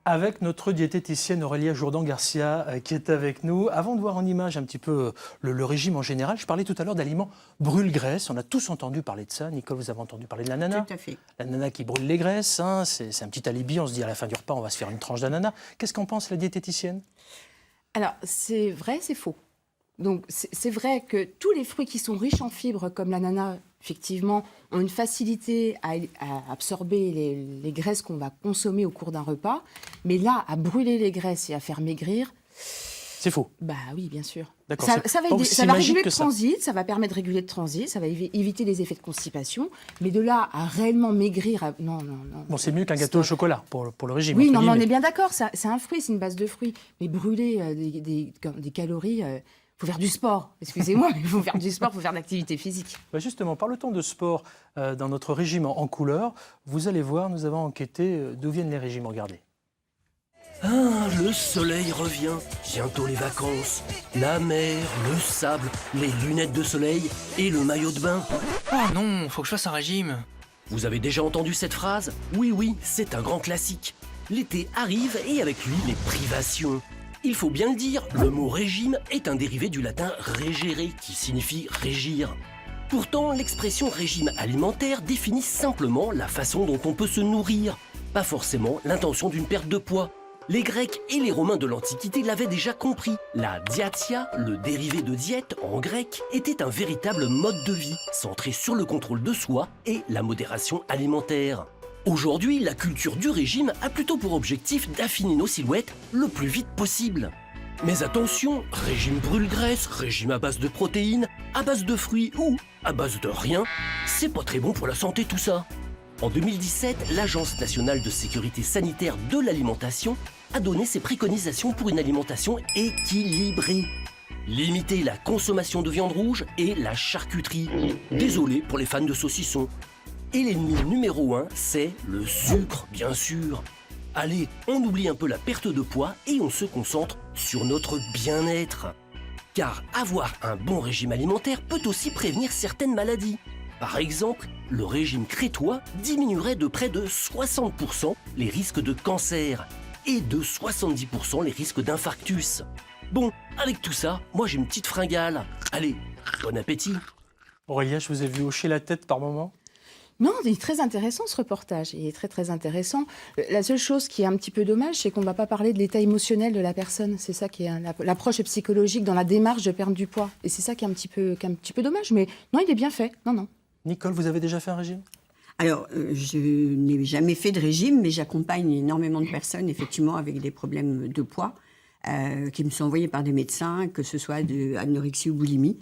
Avec notre diététicienne Aurélia Jourdan-Garcia qui est avec nous. Avant de voir en image un petit peu le régime en général, je parlais tout à l'heure d'aliments brûle-graisse. On a tous entendu parler de ça. Nicole, vous avez entendu parler de l'ananas? Tout à fait. L'ananas qui brûle les graisses, hein, c'est un petit alibi. On se dit à la fin du repas, on va se faire une tranche d'ananas. Qu'est-ce qu'en pense la diététicienne? Alors, c'est vrai, c'est faux. Donc, c'est vrai que tous les fruits qui sont riches en fibres, comme l'ananas, effectivement, ont une facilité à absorber les graisses qu'on va consommer au cours d'un repas. Mais là, à brûler les graisses et à faire maigrir, c'est faux. Bah oui, bien sûr. D'accord. Ça va réguler le transit, ça va permettre de réguler le transit, ça va éviter les effets de constipation. Mais de là à réellement maigrir, non. Bon, c'est mieux qu'un gâteau au chocolat pour le régime. Oui, non, mais on est bien d'accord, c'est un fruit, c'est une base de fruits. Mais brûler des calories... Il faut faire du sport, excusez-moi, mais il faut faire du sport, il faut faire de l'activité physique. Bah justement, parle-t-on de sport dans notre régime en couleur. Vous allez voir, nous avons enquêté d'où viennent les régimes. Regardez. Ah, le soleil revient, bientôt les vacances, la mer, le sable, les lunettes de soleil et le maillot de bain. Oh non, faut que je fasse un régime. Vous avez déjà entendu cette phrase? Oui, c'est un grand classique. L'été arrive et avec lui les privations. Il faut bien le dire, le mot régime est un dérivé du latin regere qui signifie régir. Pourtant, l'expression régime alimentaire définit simplement la façon dont on peut se nourrir, pas forcément l'intention d'une perte de poids. Les Grecs et les Romains de l'Antiquité l'avaient déjà compris. La diatia, le dérivé de diète en grec, était un véritable mode de vie, centré sur le contrôle de soi et la modération alimentaire. Aujourd'hui, la culture du régime a plutôt pour objectif d'affiner nos silhouettes le plus vite possible. Mais attention, régime brûle-graisse, régime à base de protéines, à base de fruits ou à base de rien, c'est pas très bon pour la santé tout ça. En 2017, l'Agence nationale de sécurité sanitaire de l'alimentation a donné ses préconisations pour une alimentation équilibrée. Limiter la consommation de viande rouge et la charcuterie. Désolé pour les fans de saucissons. Et l'ennemi numéro 1, c'est le sucre, bien sûr. Allez, on oublie un peu la perte de poids et on se concentre sur notre bien-être. Car avoir un bon régime alimentaire peut aussi prévenir certaines maladies. Par exemple, le régime crétois diminuerait de près de 60% les risques de cancer et de 70% les risques d'infarctus. Bon, avec tout ça, moi j'ai une petite fringale. Allez, bon appétit. Aurélia, je vous ai vu hocher la tête par moment. Non, il est très intéressant ce reportage, il est très intéressant. La seule chose qui est un petit peu dommage, c'est qu'on ne va pas parler de l'état émotionnel de la personne. C'est ça qui est l'approche psychologique dans la démarche de perdre du poids. Et c'est ça qui est un petit peu dommage, mais non, il est bien fait, non. Nicole, vous avez déjà fait un régime? Alors, je n'ai jamais fait de régime, mais j'accompagne énormément de personnes, effectivement, avec des problèmes de poids, qui me sont envoyés par des médecins, que ce soit d'anorexie ou boulimie.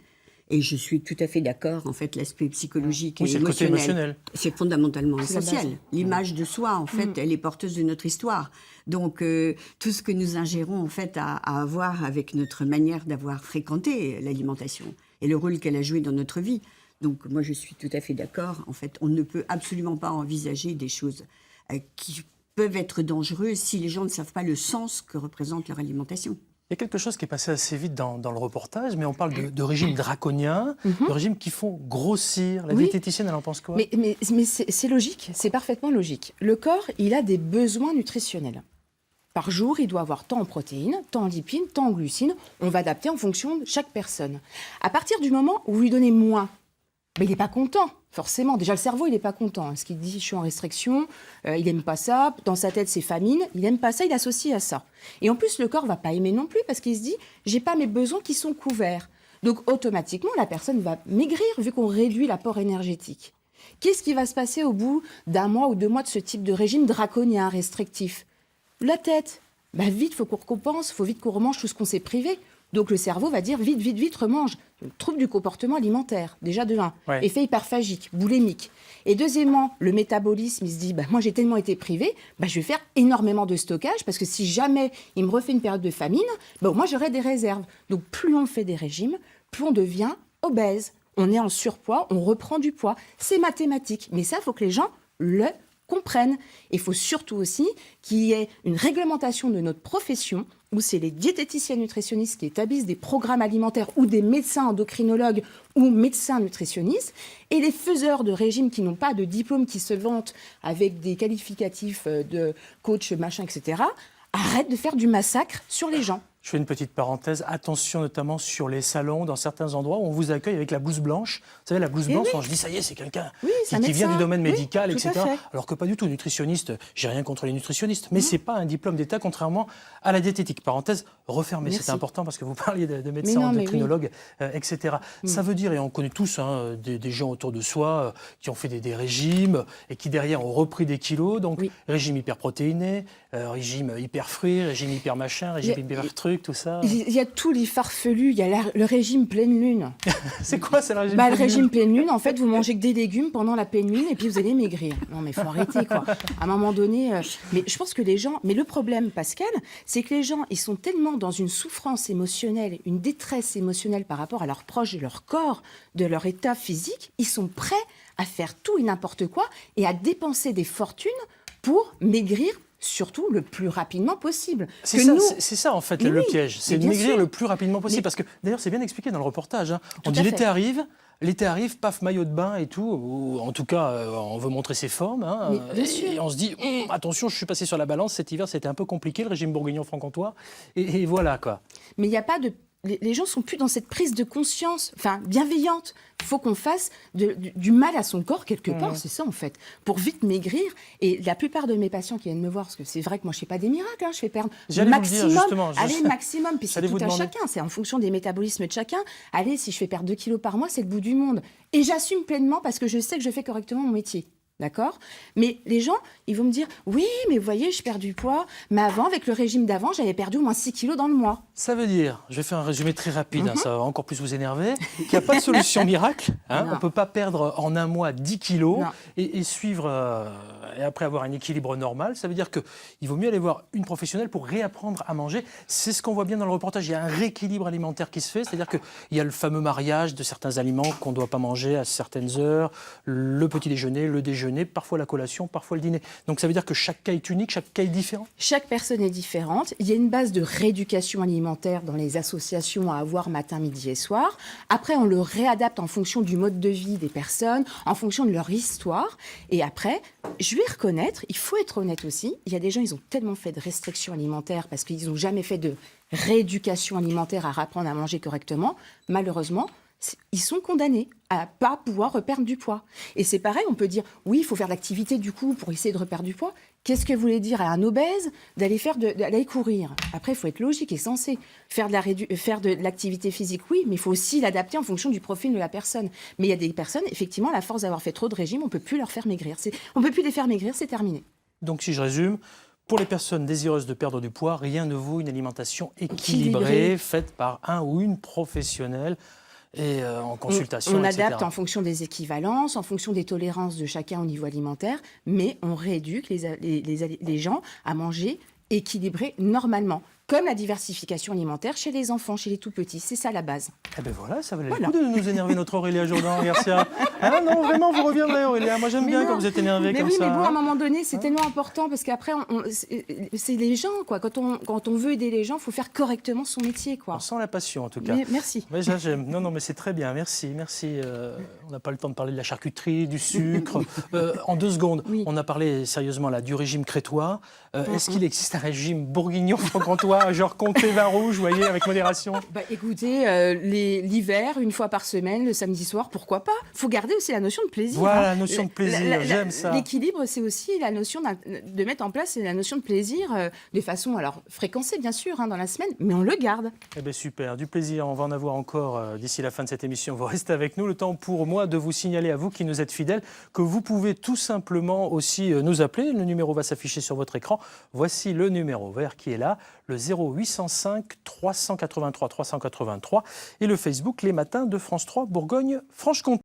Et je suis tout à fait d'accord, en fait, l'aspect psychologique et émotionnel, c'est fondamentalement essentiel. L'image de soi, en fait, elle est porteuse de notre histoire. Donc, tout ce que nous ingérons, en fait, a à voir avec notre manière d'avoir fréquenté l'alimentation et le rôle qu'elle a joué dans notre vie. Donc, moi, je suis tout à fait d'accord. En fait, on ne peut absolument pas envisager des choses qui peuvent être dangereuses si les gens ne savent pas le sens que représente leur alimentation. Il y a quelque chose qui est passé assez vite dans le reportage, mais on parle de régimes draconiens, de régimes qui font grossir. La diététicienne, elle en pense quoi? Mais c'est logique, c'est parfaitement logique. Le corps, il a des besoins nutritionnels. Par jour, il doit avoir tant en protéines, tant en lipides, tant en glucides. On va adapter en fonction de chaque personne. À partir du moment où vous lui donnez moins, mais il n'est pas content, forcément. Déjà, le cerveau, il n'est pas content. Ce qu'il dit, je suis en restriction, il n'aime pas ça. Dans sa tête, c'est famine. Il n'aime pas ça, il associe à ça. Et en plus, le corps ne va pas aimer non plus parce qu'il se dit, j'ai pas mes besoins qui sont couverts. Donc, automatiquement, la personne va maigrir vu qu'on réduit l'apport énergétique. Qu'est-ce qui va se passer au bout d'1 mois ou 2 mois de ce type de régime draconien, restrictif? La tête, vite, il faut qu'on recompense, il faut vite qu'on remange tout ce qu'on s'est privé. Donc le cerveau va dire vite, remange. Trouble du comportement alimentaire, déjà de 1. Ouais. Effet hyperphagique, boulémique. Et deuxièmement, le métabolisme, il se dit, moi j'ai tellement été privé, je vais faire énormément de stockage parce que si jamais il me refait une période de famine, moi j'aurai des réserves. Donc plus on fait des régimes, plus on devient obèse. On est en surpoids, on reprend du poids. C'est mathématique. Mais ça, il faut que les gens le comprennent. Il faut surtout aussi qu'il y ait une réglementation de notre profession où c'est les diététiciens nutritionnistes qui établissent des programmes alimentaires ou des médecins endocrinologues ou médecins nutritionnistes et les faiseurs de régime qui n'ont pas de diplôme, qui se vantent avec des qualificatifs de coach, machin, etc., arrêtent de faire du massacre sur les gens. Je fais une petite parenthèse. Attention notamment sur les salons, dans certains endroits où on vous accueille avec la blouse blanche. Vous savez, la blouse blanche, oui. on se dit, ça y est, c'est quelqu'un c'est un qui vient médecin. du domaine Oui, médical, tout à etc. fait. Alors que pas du tout. Nutritionniste, j'ai rien contre les nutritionnistes, mais c'est pas un diplôme d'État, contrairement à la diététique. Parenthèse refermée, Merci. c'est important parce que vous parliez de médecins endocrinologues, etc. Ça veut dire, et on connaît tous des gens autour de soi qui ont fait des régimes et qui derrière ont repris des kilos. Donc, régime hyperprotéiné, régime hyper fruits, régime hyper machin, régime hyper truc, tout ça. Il y a tous les farfelus, il y a le régime pleine lune. C'est quoi, c'est le régime Le pleine lune régime pleine lune, en fait, vous mangez que des légumes pendant la pleine lune et puis vous allez maigrir. Non, mais il faut arrêter, quoi. À un moment donné, mais je pense que les gens... Mais le problème, Pascal, c'est que les gens, ils sont tellement dans une souffrance émotionnelle, une détresse émotionnelle par rapport à leurs proches, de leur corps, de leur état physique, ils sont prêts à faire tout et n'importe quoi et à dépenser des fortunes pour maigrir, surtout le plus rapidement possible. C'est ça, en fait, le piège. C'est de bien maigrir sûr. le plus rapidement possible. Parce que, d'ailleurs, c'est bien expliqué dans le reportage. On Tout dit à l'été fait. arrive, paf, maillot de bain et tout. Ou, en tout cas, on veut montrer ses formes. Mais bien sûr. Et on se dit, attention, je suis passé sur la balance. Cet hiver, c'était un peu compliqué, le régime bourguignon-franc-comtois. Et voilà, quoi. Mais il n'y a pas de... Les gens sont plus dans cette prise de conscience, bienveillante. Il faut qu'on fasse du mal à son corps quelque part, c'est ça en fait, pour vite maigrir. Et la plupart de mes patients qui viennent me voir, parce que c'est vrai que moi je ne fais pas des miracles, je fais perdre J'allais vous le dire, justement. maximum, puis c'est tout à chacun, c'est en fonction des métabolismes de chacun. Allez, si je fais perdre 2 kilos par mois, c'est le bout du monde. Et j'assume pleinement parce que je sais que je fais correctement mon métier. D'accord ? Mais les gens, ils vont me dire « Oui, mais vous voyez, je perds du poids. Mais avant, avec le régime d'avant, j'avais perdu au moins 6 kilos dans le mois. » Ça veut dire, je vais faire un résumé très rapide, ça va encore plus vous énerver, qu'il n'y a pas de solution miracle. On ne peut pas perdre en un mois 10 kilos et suivre, et après avoir un équilibre normal. Ça veut dire qu'il vaut mieux aller voir une professionnelle pour réapprendre à manger. C'est ce qu'on voit bien dans le reportage. Il y a un rééquilibre alimentaire qui se fait. C'est-à-dire qu'il y a le fameux mariage de certains aliments qu'on ne doit pas manger à certaines heures, le petit déjeuner, le déjeuner, parfois la collation, parfois le dîner. Donc ça veut dire que chaque cas est unique, chaque cas est différent. Chaque personne est différente. Il y a une base de rééducation alimentaire dans les associations à avoir matin, midi et soir. Après, on le réadapte en fonction du mode de vie des personnes, en fonction de leur histoire. Et après, je vais reconnaître, il faut être honnête aussi, il y a des gens, ils ont tellement fait de restrictions alimentaires parce qu'ils n'ont jamais fait de rééducation alimentaire à apprendre à manger correctement. Malheureusement, ils sont condamnés à ne pas pouvoir reperdre du poids. Et c'est pareil, on peut dire, oui, il faut faire de l'activité du coup pour essayer de reperdre du poids. Qu'est-ce que vous voulez dire à un obèse d'aller courir ? Après, il faut être logique et sensé. Faire de l'activité physique, oui, mais il faut aussi l'adapter en fonction du profil de la personne. Mais il y a des personnes, effectivement, à la force d'avoir fait trop de régime, on ne peut plus leur faire maigrir. On ne peut plus les faire maigrir, c'est terminé. Donc si je résume, pour les personnes désireuses de perdre du poids, rien ne vaut une alimentation équilibrée, faite par un ou une professionnelle. Et en consultation, on etc. adapte en fonction des équivalences, en fonction des tolérances de chacun au niveau alimentaire, mais on rééduque les gens à manger équilibré normalement. Comme la diversification alimentaire chez les enfants, chez les tout-petits. C'est ça la base. Eh bien voilà, ça valait le coup de nous énerver notre Aurélia Jourdan-Garcia. Non, vraiment, vous reviendrez Aurélia. Moi j'aime bien quand vous êtes énervée comme ça. Mais bon, à un moment donné, c'est tellement important parce qu'après, c'est les gens, quoi. Quand on veut aider les gens, il faut faire correctement son métier, quoi. On sent la passion en tout cas. Merci. Mais j'aime. Non, mais c'est très bien, merci. On n'a pas le temps de parler de la charcuterie, du sucre. En 2 secondes, on a parlé sérieusement là, du régime crétois. Est-ce qu'il existe un régime bourguignon-franc-comtois genre comté vin rouge, vous voyez, avec modération? Écoutez, l'hiver, une fois par semaine, le samedi soir, pourquoi pas? Il faut garder aussi la notion de plaisir. Voilà, la notion de plaisir, j'aime ça. L'équilibre, c'est aussi la notion de mettre en place la notion de plaisir de façon, alors fréquencée bien sûr, dans la semaine, mais on le garde. Eh bien super, du plaisir, on va en avoir encore d'ici la fin de cette émission. Vous restez avec nous, le temps pour moi de vous signaler à vous qui nous êtes fidèles que vous pouvez tout simplement aussi nous appeler. Le numéro va s'afficher sur votre écran. Voici le numéro vert qui est là, le 0805 383 383 et le Facebook Les Matins de France 3 Bourgogne-Franche-Comté.